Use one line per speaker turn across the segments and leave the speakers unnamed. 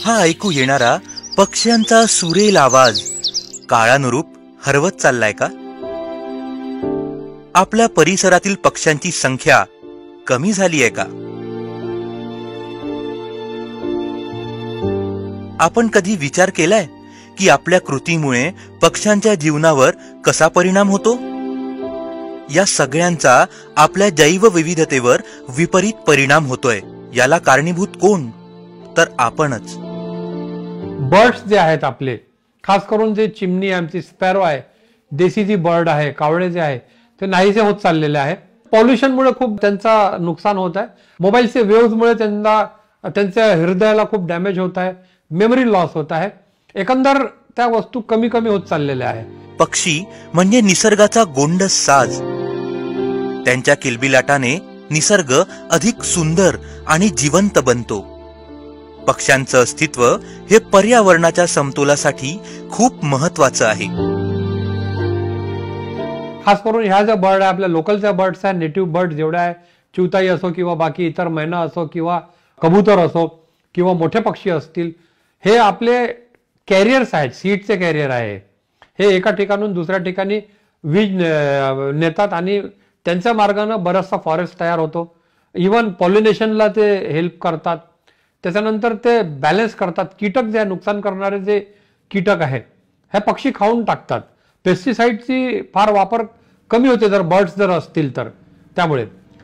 हा ऐकू येणारा पक्ष्यांचा सुरेल आवाज काळानुरूप हरवत चाललाय का? आपल्या परिसरातील पक्ष्यांची संख्या कमी झाली आहे का? आपण कधी विचार केलाय की आपल्या कृतीमुळे पक्ष्यांच्या जीवनावर कसा परिणाम होतो? या सगळ्यांचा आपल्या जैवविविधतेवर विपरीत परिणाम होतोय. याला कारणीभूत कोण? तर आपणच.
बर्ड्स जे आहेत आपले, खास करून जे चिमणी आमची स्पॅरो आहे, देसी जी बर्ड आहे, कावळे जे आहे ते नाहीसे होत चाललेले आहे. पॉल्युशनमुळे खूप त्यांचा नुकसान होत आहे. मोबाईलचे वेव्हजमुळे त्यांच्या हृदयाला खूप डॅमेज होत आहे. मेमरी लॉस होत आहे. एकंदर त्या वस्तू कमी कमी होत चाललेल्या आहे.
पक्षी म्हणजे निसर्गाचा गोंडस साज. त्यांच्या किलबिलाटाने निसर्ग अधिक सुंदर आणि जिवंत बनतो. पक्ष्यांचं अस्तित्व हे पर्यावरणाच्या समतोलासाठी खूप महत्वाचं आहे.
खास करून ह्या ज्या बर्ड आहे, आपल्या लोकलच्या बर्ड्स आहे, नेटिव्ह बर्ड जेवढ्या आहे, चिवताई असो किंवा बाकी इतर मैना असो किंवा कबूतर असो किंवा मोठे पक्षी असतील, हे आपले कॅरियर्स आहेत, सीडचे कॅरियर आहे. हे एका ठिकाणून दुसऱ्या ठिकाणी वीज नेतात आणि त्यांच्या मार्गाने बराचसा फॉरेस्ट तयार होतो. इवन पॉलिनेशनला ते हेल्प करतात. त्याच्यानंतर ते बॅलन्स करतात. कीटक जे नुकसान करणारे जे कीटक आहेत हे पक्षी खाऊन टाकतात. पेस्टिसाइडची फार वापर कमी होते जर बर्ड्स जर असतील तर. त्यामुळे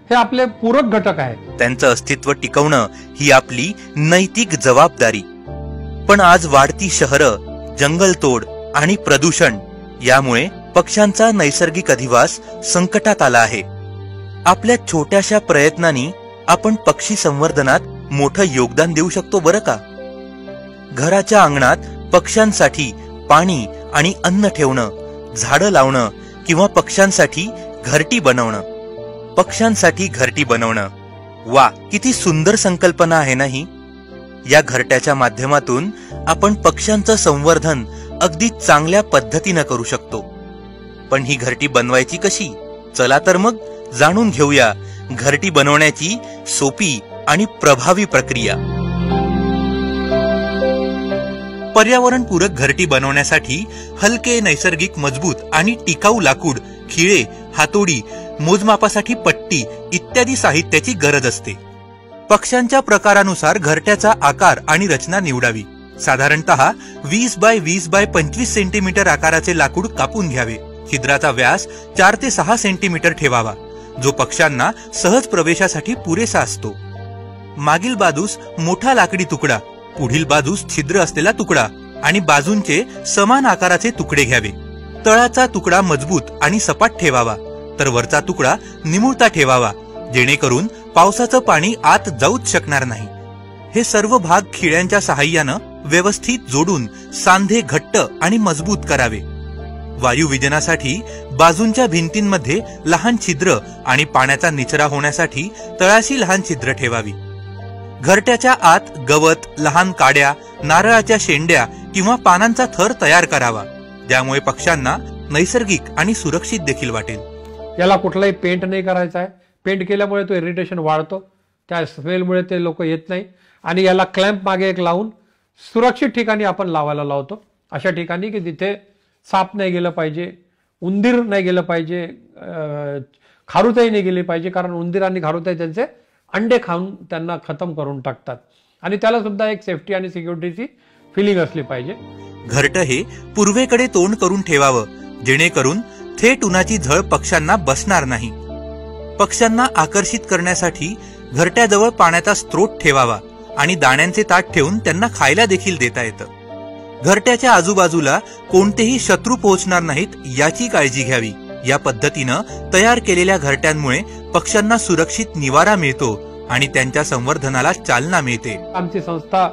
हे आपले पूरक घटक आहेत.
त्यांचं अस्तित्व टिकवणं ही आपली नैतिक जबाबदारी. पण आज वाढती शहरं, जंगलतोड आणि प्रदूषण यामुळे पक्ष्यांचा नैसर्गिक अधिवास संकटात आला आहे. आपल्या छोट्याशा प्रयत्नांनी आपण पक्षी संवर्धनात मोठं योगदान देऊ शकतो बरं का? घराच्या अंगणात पक्ष्यांसाठी पाणी आणि अन्न ठेवणं, झाडं लावणं किंवा पक्ष्यांसाठी घरटी बनवणं. पक्ष्यांसाठी घरटी बनवणं, वा किती सुंदर संकल्पना आहे ना ही. या घरट्याच्या माध्यमातून आपण पक्ष्यांचं संवर्धन अगदी चांगल्या पद्धतीनं करू शकतो. पण ही घरटी बनवायची कशी? चला तर मग जाणून घेऊया घरटी बनवण्याची सोपी आणि प्रभावी प्रक्रिया. पर्यावरणपूरक घरटी बनवण्यासाठी हलके, नैसर्गिक, मजबूत आणि टिकाऊ लाकूड, खिळे, हातोडी, मोजमापासाठी पट्टी इत्यादी साहित्याची गरज असते. पक्ष्यांच्या प्रकारानुसार घरट्याचा आकार आणि रचना निवडावी. साधारणतः 20 बाय 20 बाय 25 सेंटीमीटर आकाराचे लाकूड कापून घ्यावे. छिद्राचा व्यास 4 ते 6 सेंटीमीटर ठेवावा, जो पक्ष्यांना सहज प्रवेशासाठी पुरेसा असतो. मागील बाजूस मोठा लाकडी तुकडा, पुढील बाजूस छिद्र असलेला तुकडा आणि बाजूंचे समान आकाराचे तुकडे घ्यावे. तळाचा तुकडा मजबूत आणि सपाट ठेवावा, तर वरचा तुकडा निमुळता ठेवावा, जेणेकरून पावसाचं पाणी आत जाऊच शकणार नाही. हे सर्व भाग खिळ्यांच्या सहाय्यानं व्यवस्थित जोडून सांधे घट्ट आणि मजबूत करावे. वायुविजनासाठी बाजूंच्या भिंतींमध्ये लहान छिद्र आणि पाण्याचा निचरा होण्यासाठी तळाशी लहान छिद्र ठेवावी. घरट्याच्या आत गवत, लहान काड्या, नारळाच्या शेंड्या किंवा पानांचा थर तयार करावा, ज्यामुळे पक्ष्यांना नैसर्गिक आणि सुरक्षित देखील वाटेल.
याला कुठलाही पेंट नाही करायचा आहे. पेंट केल्यामुळे तो इरिटेशन वाढतो, त्या स्मेलमुळे ते लोक येत नाही. आणि याला क्लॅम्प मागे एक लावून सुरक्षित ठिकाणी आपण लावायला लावतो. अशा ठिकाणी की जिथे साप नाही गेलं पाहिजे, उंदीर नाही गेलं पाहिजे, खारुताई नाही गेली पाहिजे. कारण उंदीर आणि खारुताई त्यांचे अंडे खाऊन त्यांना खतम करून टाकतात. आणि त्याला सुद्धा एक सेफ्टी आणि सिक्युरिटीची फिलिंग असली पाहिजे.
घरटं हे पूर्वेकडे तोंड करून ठेवावं, जेणेकरून थेट उन्हाची झळ पक्ष्यांना बसणार नाही. पक्ष्यांना आकर्षित करण्यासाठी घरट्याजवळ पाण्याचा स्त्रोत ठेवावा आणि दाण्यांचे ताट ठेवून त्यांना खायला देखील देता येतं. घरट्याच्या आजूबाजूला कोणतेही शत्रू पोहोचणार नाहीत याची काळजी घ्यावी. या पद्धतीनं तयार केलेल्या घरट्यांमुळे पक्ष्यांना सुरक्षित निवारा मिळतो आणि त्यांच्या संवर्धनाला चालना मिळते.
आमची संस्था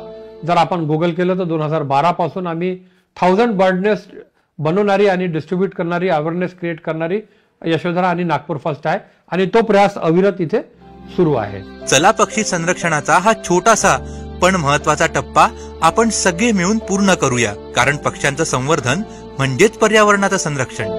जर आपण गुगल केलं तर 2012 पासून आम्ही 1000 बर्ड नेस्ट बनवणारी आणि डिस्ट्रीब्यूट करणारी, अवेअरनेस क्रिएट करणारी यशोधरा आणि नागपूर फर्स्ट आहे. आणि तो प्रयास अविरत इथे सुरू आहे.
चला पक्षी संरक्षणाचा हा छोटासा पण महत्वाचा टप्पा आपण सगळे मिळून पूर्ण करूया. कारण पक्ष्यांचं संवर्धन म्हणजेच पर्यावरणाचं संरक्षण.